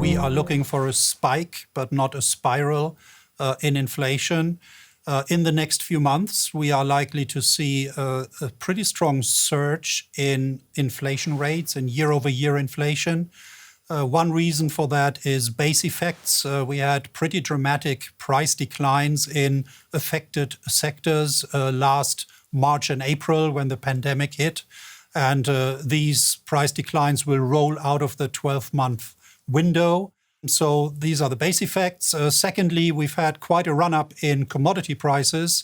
we are looking for a spike, but not a spiral in inflation. In the next few months, we are likely to see a pretty strong surge in inflation rates and year-over-year inflation. One reason for that is base effects. We had pretty dramatic price declines in affected sectors last March and April when the pandemic hit. And these price declines will roll out of the 12-month window. So these are the base effects. Secondly, we've had quite a run-up in commodity prices,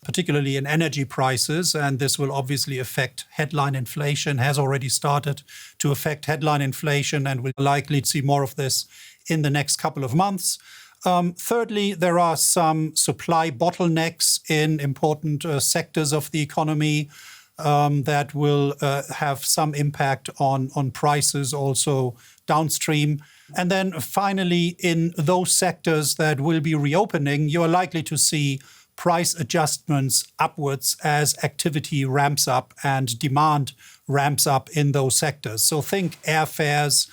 particularly in energy prices, and this will obviously affect headline inflation, has already started to affect headline inflation, and we'll likely see more of this in the next couple of months. Thirdly, there are some supply bottlenecks in important sectors of the economy that will have some impact on prices also downstream. And then finally, in those sectors that will be reopening, you are likely to see price adjustments upwards as activity ramps up and demand ramps up in those sectors. So think airfares,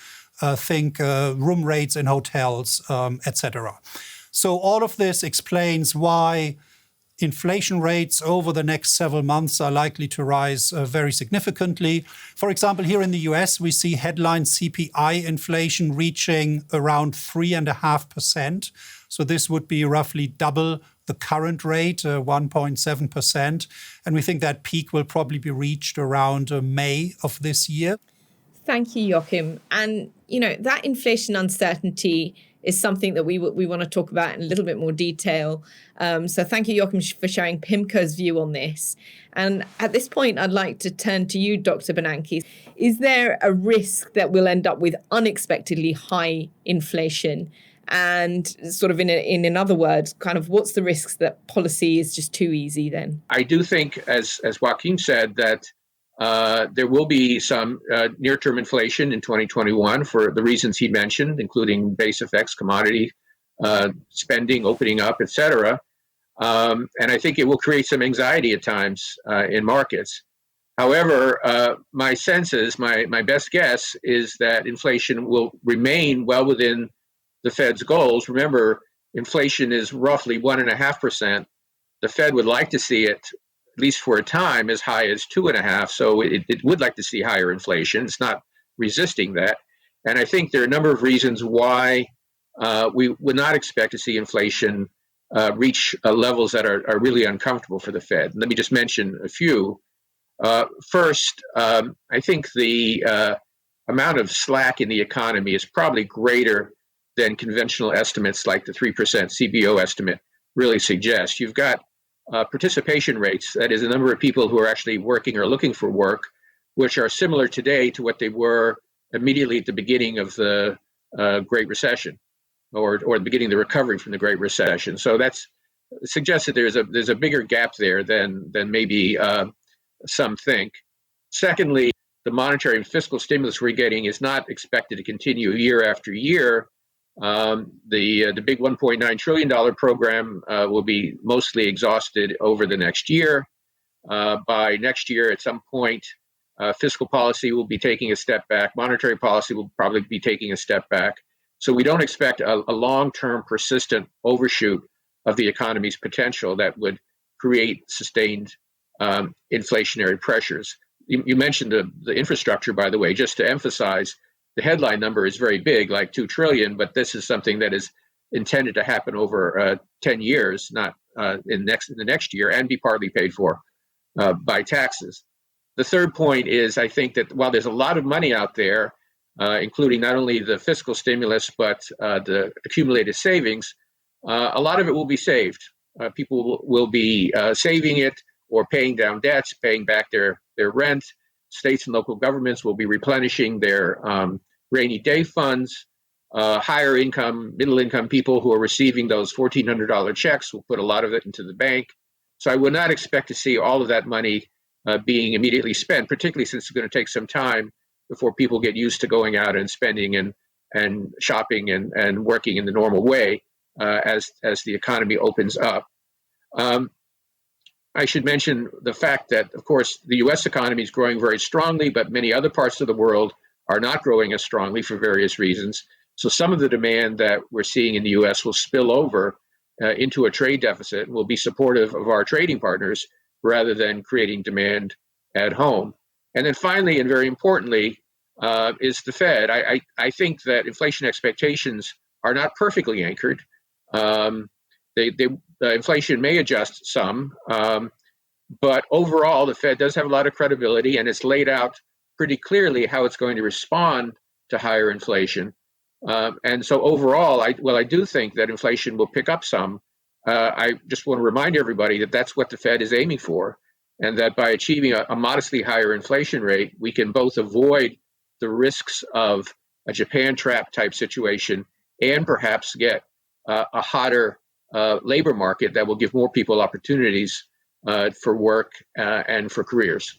think room rates in hotels, etc. So all of this explains why inflation rates over the next several months are likely to rise very significantly. For example, here in the US, we see headline CPI inflation reaching around 3.5%. So this would be roughly double the current rate, 1.7%. And we think that peak will probably be reached around May of this year. Thank you, Joachim. And, that inflation uncertainty is something that we want to talk about in a little bit more detail. So thank you, Joachim, for sharing PIMCO's view on this. And at this point, I'd like to turn to you, Dr. Bernanke. Is there a risk that we'll end up with unexpectedly high inflation? And sort of in other words, kind of what's the risks that policy is just too easy then? I do think, as Joachim said, that there will be some near-term inflation in 2021 for the reasons he mentioned, including base effects, commodity spending, opening up, et cetera. And I think it will create some anxiety at times in markets. However, my sense is, my best guess is that inflation will remain well within the Fed's goals. Remember, inflation is roughly 1.5%. The Fed would like to see it, at least for a time, as high as 2.5%. So it would like to see higher inflation. It's not resisting that. And I think there are a number of reasons why we would not expect to see inflation reach levels that are really uncomfortable for the Fed. Let me just mention a few. First, I think the amount of slack in the economy is probably greater than conventional estimates like the 3% CBO estimate really suggest. You've got participation rates, that is, the number of people who are actually working or looking for work, which are similar today to what they were immediately at the beginning of the Great Recession, or the beginning of the recovery from the Great Recession. So that's suggests that there's a bigger gap there than maybe some think. Secondly, the monetary and fiscal stimulus we're getting is not expected to continue year after year. The big $1.9 trillion program will be mostly exhausted over the next year. By next year, at some point, fiscal policy will be taking a step back. Monetary policy will probably be taking a step back. So we don't expect a long-term persistent overshoot of the economy's potential that would create sustained inflationary pressures. You mentioned the infrastructure, by the way, just to emphasize. The headline number is very big, like $2 trillion, but this is something that is intended to happen over 10 years, not in the next year, and be partly paid for by taxes. The third point is, I think that while there's a lot of money out there, including not only the fiscal stimulus, but the accumulated savings, a lot of it will be saved. People will be saving it or paying down debts, paying back their rent. States and local governments will be replenishing their rainy day funds. Higher income, middle income people who are receiving those $1,400 checks will put a lot of it into the bank. So I would not expect to see all of that money being immediately spent, particularly since it's going to take some time before people get used to going out and spending and shopping and working in the normal way as the economy opens up. I should mention the fact that, of course, the U.S. economy is growing very strongly, but many other parts of the world are not growing as strongly for various reasons. So some of the demand that we're seeing in the U.S. will spill over into a trade deficit and will be supportive of our trading partners rather than creating demand at home. And then finally, and very importantly, is the Fed. I think that inflation expectations are not perfectly anchored. Inflation may adjust some, but overall, the Fed does have a lot of credibility, and it's laid out pretty clearly how it's going to respond to higher inflation. And so overall, I do think that inflation will pick up some. I just want to remind everybody that that's what the Fed is aiming for, and that by achieving a modestly higher inflation rate, we can both avoid the risks of a Japan trap type situation and perhaps get a hotter labor market that will give more people opportunities for work and for careers.